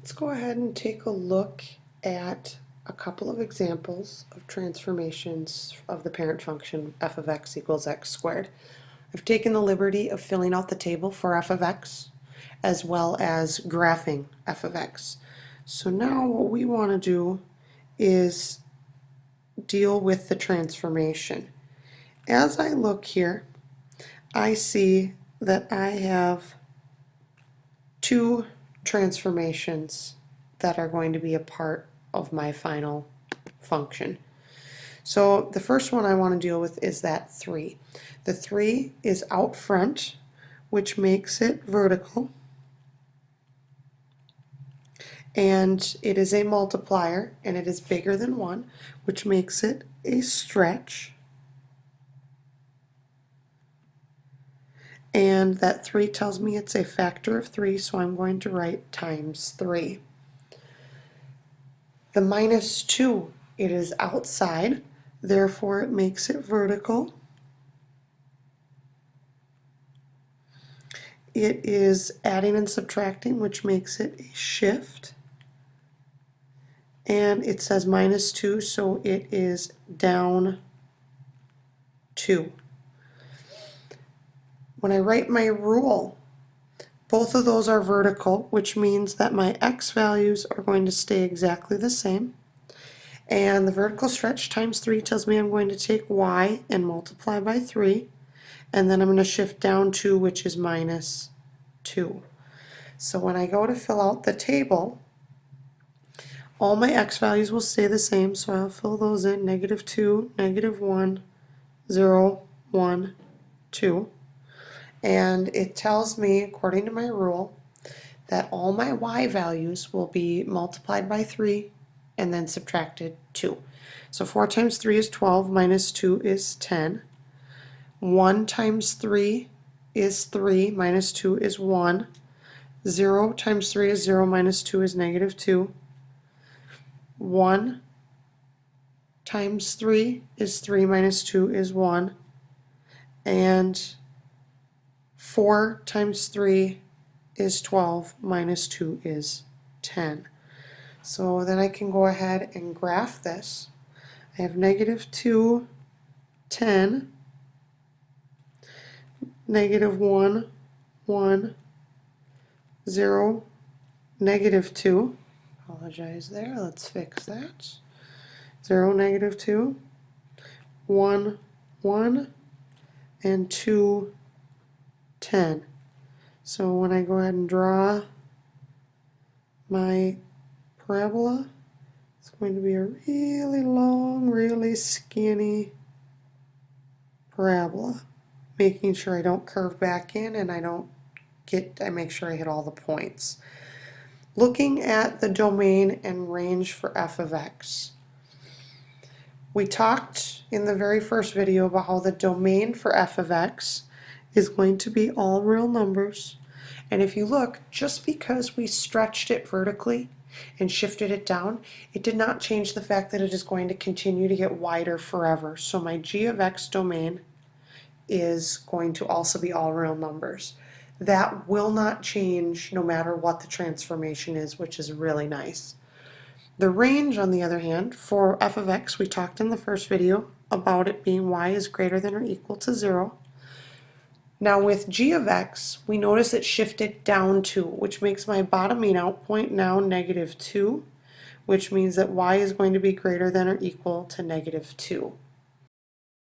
Let's go ahead and take a look at a couple of examples of transformations of the parent function f of x equals x squared. I've taken the liberty of filling out the table for f of x as well as graphing f of x. So now what we want to do is deal with the transformation. As I look here, I see that I have two transformations that are going to be a part of my final function. So the first one I want to deal with is that 3. The 3 is out front, which makes it vertical, and it is a multiplier, and it is bigger than 1, which makes it a stretch. And that 3 tells me it's a factor of 3, so I'm going to write times 3. The minus 2, it is outside, therefore it makes it vertical. It is adding and subtracting, which makes it a shift. And it says minus 2, so it is down 2. When I write my rule, both of those are vertical, which means that my x values are going to stay exactly the same. And the vertical stretch times 3 tells me I'm going to take y and multiply by 3. And then I'm going to shift down 2, which is minus 2. So when I go to fill out the table, all my x values will stay the same, so I'll fill those in: -2, -1, 0, 1, 2. And it tells me, according to my rule, that all my y values will be multiplied by 3 and then subtracted 2. So 4 times 3 is 12, minus 2 is 10. 1 times 3 is 3, minus 2 is 1. 0 times 3 is 0, minus 2 is -2. 1 times 3 is 3, minus 2 is 1. And 4 times 3 is 12, minus 2 is 10. So then I can go ahead and graph this. I have -2, 10, -1, 1, 0, -2. Apologize there, let's fix that. 0, -2, 1, 1, and 2, 10. So when I go ahead and draw my parabola, it's going to be a really long, really skinny parabola, making sure I don't curve back in and I make sure I hit all the points. Looking at the domain and range for f of x. We talked in the very first video about how the domain for f of x is going to be all real numbers. And if you look, just because we stretched it vertically and shifted it down, it did not change the fact that it is going to continue to get wider forever. So my g of x domain is going to also be all real numbers. That will not change no matter what the transformation is, which is really nice. The range, on the other hand, for f of x, we talked in the first video about it being y is greater than or equal to 0. Now with g of x, we notice it shifted down 2, which makes my bottoming out point now -2, which means that y is going to be greater than or equal to -2.